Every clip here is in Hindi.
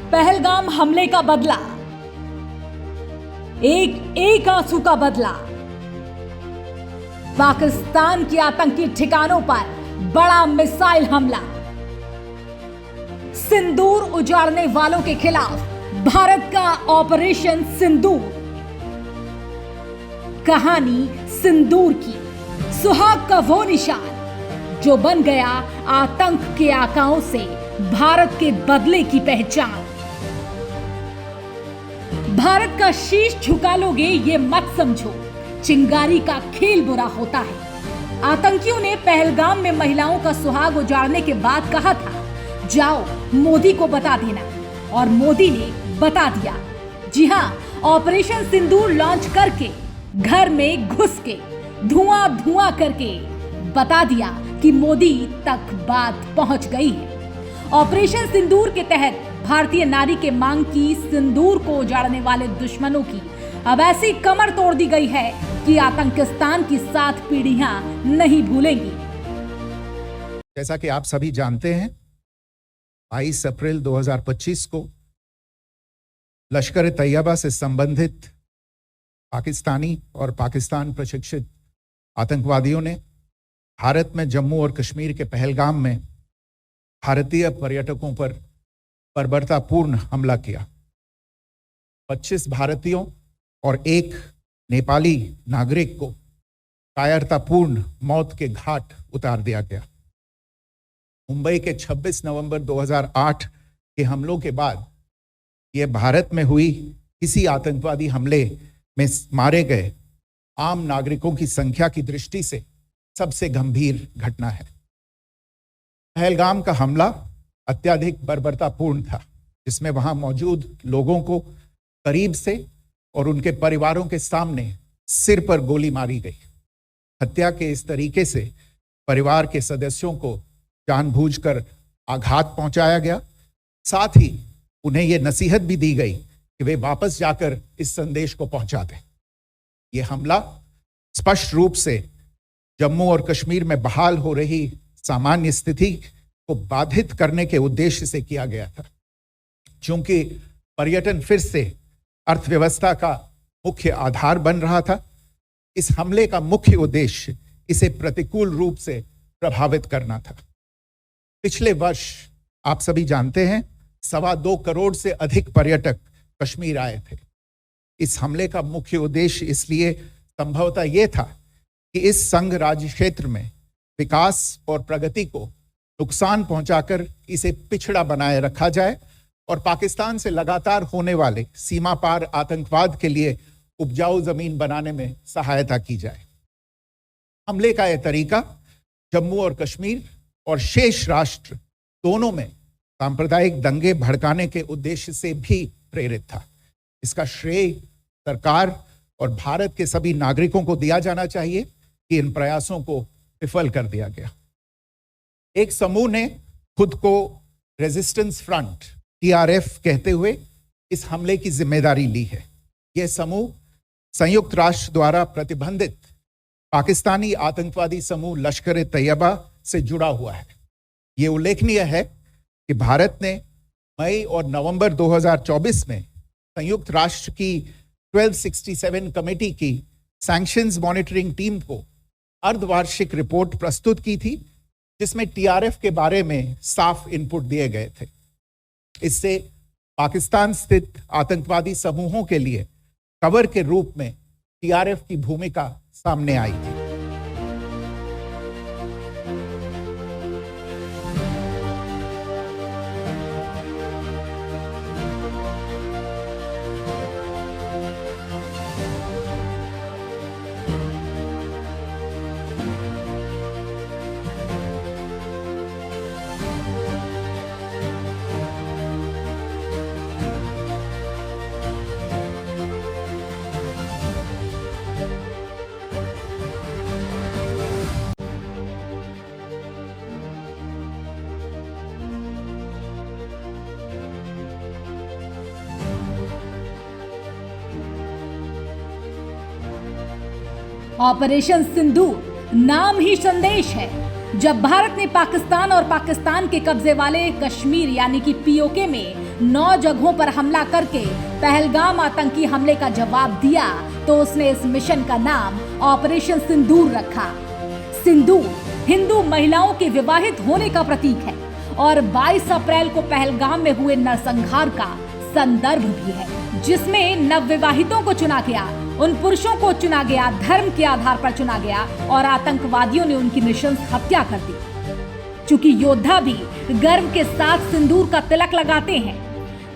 पहलगाम हमले का बदला, एक एक आंसू का बदला। पाकिस्तान के आतंकी ठिकानों पर बड़ा मिसाइल हमला, सिंदूर उजाड़ने वालों के खिलाफ भारत का ऑपरेशन सिंदूर। कहानी सिंदूर की, सुहाग का वो निशान जो बन गया आतंक के आकाओं से भारत के बदले की पहचान। भारत का शीश झुका लोगे ये मत समझो, चिंगारी का खेल बुरा होता है। आतंकियों ने पहलगाम में महिलाओं का सुहाग उजाड़ने के बाद कहा था, जाओ मोदी को बता देना, और मोदी ने बता दिया। जी हां, ऑपरेशन सिंदूर लॉन्च करके घर में घुस के धुआं धुआं करके बता दिया कि मोदी तक बात पहुंच गई है। ऑपरेशन सिंदूर के तहत भारतीय नारी के मांग की सिंदूर को उजाड़ने वाले दुश्मनों की अब ऐसी कमर तोड़ दी गई है कि आतंकिस्तान की 7 पीढ़ियां नहीं भूलेंगी। जैसा कि आप सभी जानते हैं, 22 अप्रैल 2025 को लश्कर तैयबा से संबंधित पाकिस्तानी और पाकिस्तान प्रशिक्षित आतंकवादियों ने भारत में जम्मू और कश्मीर के पहलगाम में भारतीय पर्यटकों पर बर्बरतापूर्ण हमला किया। 25 भारतीयों और एक नेपाली नागरिक को कायरतापूर्ण मौत के घाट उतार दिया गया। मुंबई के 26 नवंबर 2008 के हमलों के बाद यह भारत में हुई किसी आतंकवादी हमले में मारे गए आम नागरिकों की संख्या की दृष्टि से सबसे गंभीर घटना है। पहलगाम का हमला अत्यधिक बर्बरतापूर्ण था, जिसमें वहां मौजूद लोगों को करीब से और उनके परिवारों के सामने सिर पर गोली मारी गई। हत्या के इस तरीके से परिवार के सदस्यों को जानबूझकर आघात पहुंचाया गया। साथ ही उन्हें यह नसीहत भी दी गई कि वे वापस जाकर इस संदेश को पहुंचा दें। यह हमला स्पष्ट रूप से जम्मू और कश्मीर में बहाल हो रही सामान्य स्थिति को बाधित करने के उद्देश्य से किया गया था। चूंकि पर्यटन फिर से अर्थव्यवस्था का मुख्य आधार बन रहा था, इस हमले का मुख्य उद्देश्य इसे प्रतिकूल रूप से प्रभावित करना था। पिछले वर्ष आप सभी जानते हैं, 2.25 करोड़ से अधिक पर्यटक कश्मीर आए थे। इस हमले का मुख्य उद्देश्य इसलिए संभवतः यह था कि इस संघ राज्य क्षेत्र में विकास और प्रगति को नुकसान पहुंचाकर इसे पिछड़ा बनाए रखा जाए और पाकिस्तान से लगातार होने वाले सीमा पार आतंकवाद के लिए उपजाऊ जमीन बनाने में सहायता की जाए। हमले का यह तरीका जम्मू और कश्मीर और शेष राष्ट्र दोनों में सांप्रदायिक दंगे भड़काने के उद्देश्य से भी प्रेरित था। इसका श्रेय सरकार और भारत के सभी नागरिकों को दिया जाना चाहिए कि इन प्रयासों को विफल कर दिया गया। एक समूह ने खुद को रेजिस्टेंस फ्रंट TRF कहते हुए इस हमले की जिम्मेदारी ली है। यह समूह संयुक्त राष्ट्र द्वारा प्रतिबंधित पाकिस्तानी आतंकवादी समूह लश्कर तैयबा से जुड़ा हुआ है। यह उल्लेखनीय है कि भारत ने मई और नवंबर 2024 में संयुक्त राष्ट्र की 1267 कमेटी की सैंक्शंस मॉनिटरिंग टीम को अर्धवार्षिक रिपोर्ट प्रस्तुत की थी, जिसमें TRF के बारे में साफ इनपुट दिए गए थे। इससे पाकिस्तान स्थित आतंकवादी समूहों के लिए कवर के रूप में TRF की भूमिका सामने आई थी। ऑपरेशन सिंदूर नाम ही संदेश है। जब भारत ने पाकिस्तान और पाकिस्तान के कब्जे वाले कश्मीर यानी कि POK में 9 जगहों पर हमला करके पहलगाम आतंकी हमले का जवाब दिया तो उसने इस मिशन का नाम ऑपरेशन सिंदूर रखा। सिंदूर हिंदू महिलाओं के विवाहित होने का प्रतीक है और 22 अप्रैल को पहलगाम में हुए नरसंहार का संदर्भ भी है, जिसमें नवविवाहितों को चुना गया, उन पुरुषों को चुना गया, धर्म के आधार पर चुना गया और आतंकवादियों ने उनकी नृशंस हत्या कर दी। चूंकि योद्धा भी गर्व के साथ सिंदूर का तिलक लगाते हैं,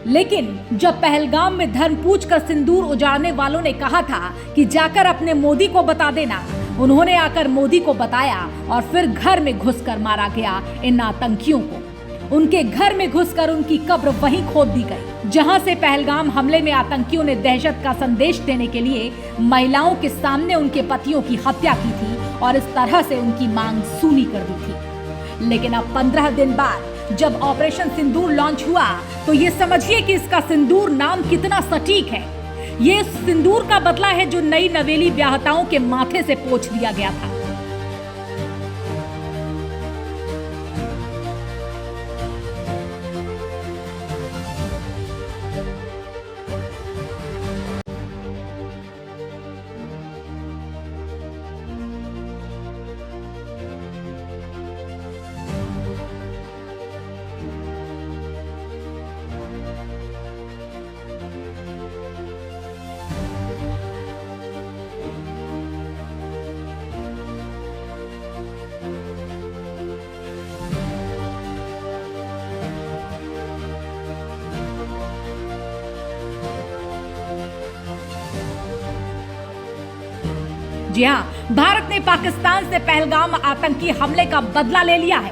लेकिन जब पहलगाम में धर्म पूछकर सिंदूर उजाड़ने वालों ने कहा था कि जाकर अपने मोदी को बता देना, उन्होंने आकर मोदी को बताया और फिर घर में घुसकर मारा गया इन आतंकियों को। उनके घर में घुसकर उनकी कब्र वहीं खोद दी गई, जहां से पहलगाम हमले में आतंकियों ने दहशत का संदेश देने के लिए महिलाओं के सामने उनके पतियों की हत्या की थी और इस तरह से उनकी मांग सूनी कर दी थी। लेकिन अब 15 दिन बाद जब ऑपरेशन सिंदूर लॉन्च हुआ तो ये समझिए कि इसका सिंदूर नाम कितना सटीक है। ये सिंदूर का बदला है जो नई नवेली ब्याहताओं के माथे से पोंछ दिया गया था। जी हां, भारत ने पाकिस्तान से पहलगाम आतंकी हमले का बदला ले लिया है।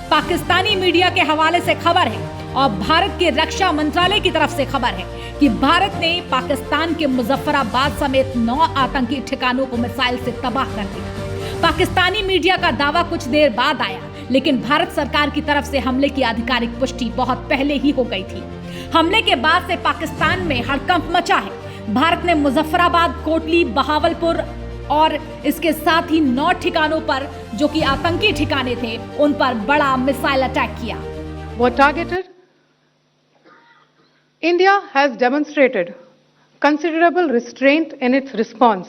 पाकिस्तानी मीडिया के हवाले से खबर है और भारत के रक्षा मंत्रालय की तरफ से खबर है कि भारत ने पाकिस्तान के मुजफ्फराबाद समेत 9 आतंकी ठिकानों को मिसाइल से तबाह कर दिया। पाकिस्तानी मीडिया का दावा कुछ देर बाद आया, लेकिन भारत सरकार की तरफ से हमले की आधिकारिक पुष्टि बहुत पहले ही हो गई थी। हमले के बाद से पाकिस्तान में हड़कंप मचा है। भारत ने मुजफ्फराबाद, कोटली, बहावलपुर और इसके साथ ही 9 ठिकानों पर जो कि आतंकी ठिकाने थे, उन पर बड़ा मिसाइल अटैक किया। Were targeted. India has demonstrated considerable restraint in its response.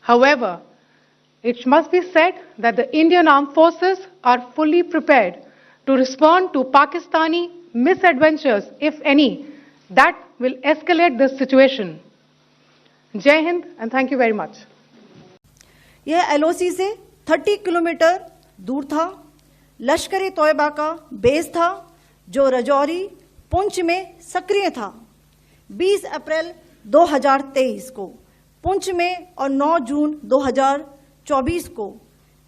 However, it must be said that the Indian armed forces are fully prepared to respond to Pakistani misadventures, if any, that will escalate this situation. Jai Hind and thank you very much. यह LOC से 30 किलोमीटर दूर था। लश्कर ए तोयबा का बेस था जो रजौरी, पुंछ में सक्रिय था। 20 अप्रैल 2023 को पुंछ में और 9 जून 2024 को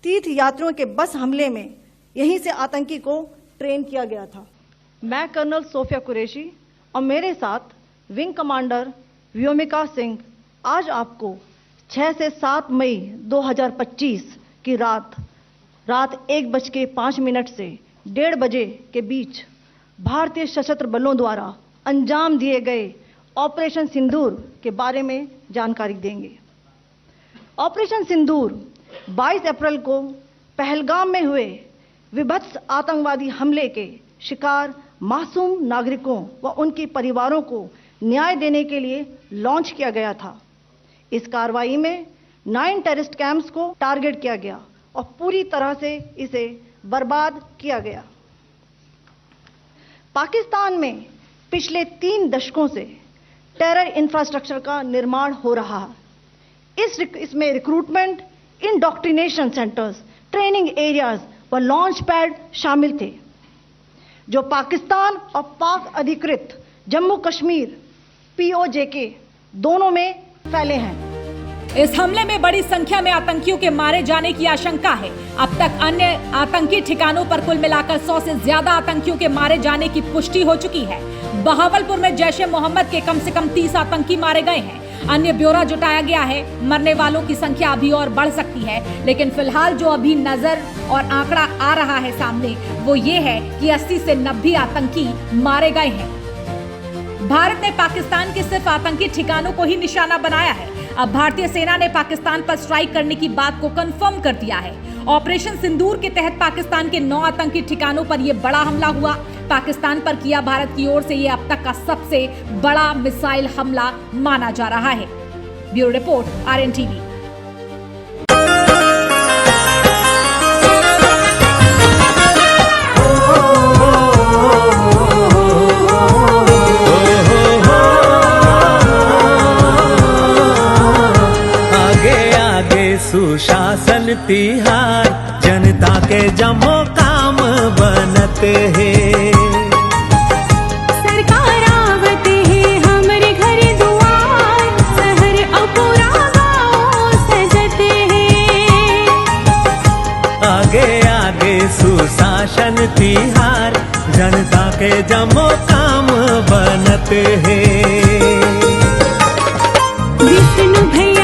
तीर्थ यात्रियों के बस हमले में यहीं से आतंकी को ट्रेन किया गया था। मैं कर्नल सोफिया कुरैशी और मेरे साथ विंग कमांडर व्योमिका सिंह आज आपको 6 से 7 मई 2025 की रात 1:05 से 1:30 बजे के बीच भारतीय सशस्त्र बलों द्वारा अंजाम दिए गए ऑपरेशन सिंदूर के बारे में जानकारी देंगे। ऑपरेशन सिंदूर 22 अप्रैल को पहलगाम में हुए विभत्स आतंकवादी हमले के शिकार मासूम नागरिकों व उनके परिवारों को न्याय देने के लिए लॉन्च किया गया था। इस कार्रवाई में 9 टेररिस्ट कैंप्स को टारगेट किया गया और पूरी तरह से इसे बर्बाद किया गया। पाकिस्तान में पिछले 3 दशकों से टेरर इंफ्रास्ट्रक्चर का निर्माण हो रहा है। इसमें recruitment, indoctrination centres, training areas व लॉन्च पैड शामिल थे, जो पाकिस्तान और पाक अधिकृत जम्मू कश्मीर POJK दोनों में फैले हैं। इस हमले में बड़ी संख्या में आतंकियों के मारे जाने की आशंका है। अब तक अन्य आतंकी ठिकानों पर कुल मिलाकर 100 से ज्यादा आतंकियों के मारे जाने की पुष्टि हो चुकी है। बहावलपुर में जैश ए मोहम्मद के कम से कम 30 आतंकी मारे गए हैं। अन्य ब्यौरा जुटाया गया है। मरने वालों की संख्या अभी और बढ़ सकती है, लेकिन फिलहाल जो अभी नजर और आंकड़ा आ रहा है सामने, वो ये है कि 80 से 90 आतंकी मारे गए हैं। भारत ने पाकिस्तान के सिर्फ आतंकी ठिकानों को ही निशाना बनाया है। अब भारतीय सेना ने पाकिस्तान पर स्ट्राइक करने की बात को कंफर्म कर दिया है। ऑपरेशन सिंदूर के तहत पाकिस्तान के 9 आतंकी ठिकानों पर यह बड़ा हमला हुआ। पाकिस्तान पर किया भारत की ओर से यह अब तक का सबसे बड़ा मिसाइल हमला माना जा रहा है। Bureau report, RNTV। सुशासन तिहार जनता के जमो काम बनते हैं। सरकार आवत है हमरे घर दुआर, शहर और पूरा गाँव सजते हैं। आगे आगे सुशासन तिहार जनता के जमो काम बनते हैं। विष्णु भैया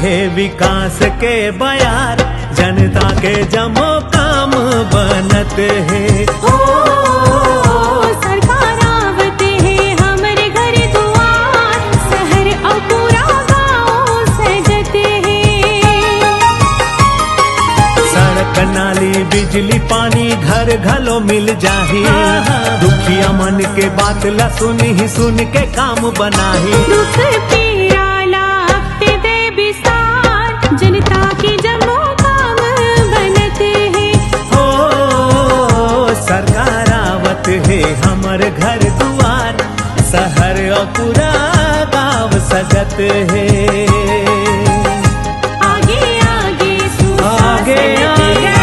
है विकास के बयार जनता के जमो काम बनते हैं। सरकार आवत है हमरे घर दुआर, शहर और पूरा गाँव सजते हैं। सड़क नाली बिजली पानी घर घलो मिल जाही। दुखिया मन के बात ला सुन के काम बनाही। दुख पीड़ा जनता की जमो काम बनते हैं। हो सरकार आवत है हमर घर दुआर, शहर और पूरा गाँव सजत है। आगे आगे आगे आगे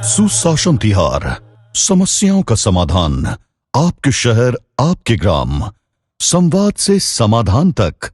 सुशासन तिहार, समस्याओं का समाधान, आपके शहर आपके ग्राम, संवाद से समाधान तक।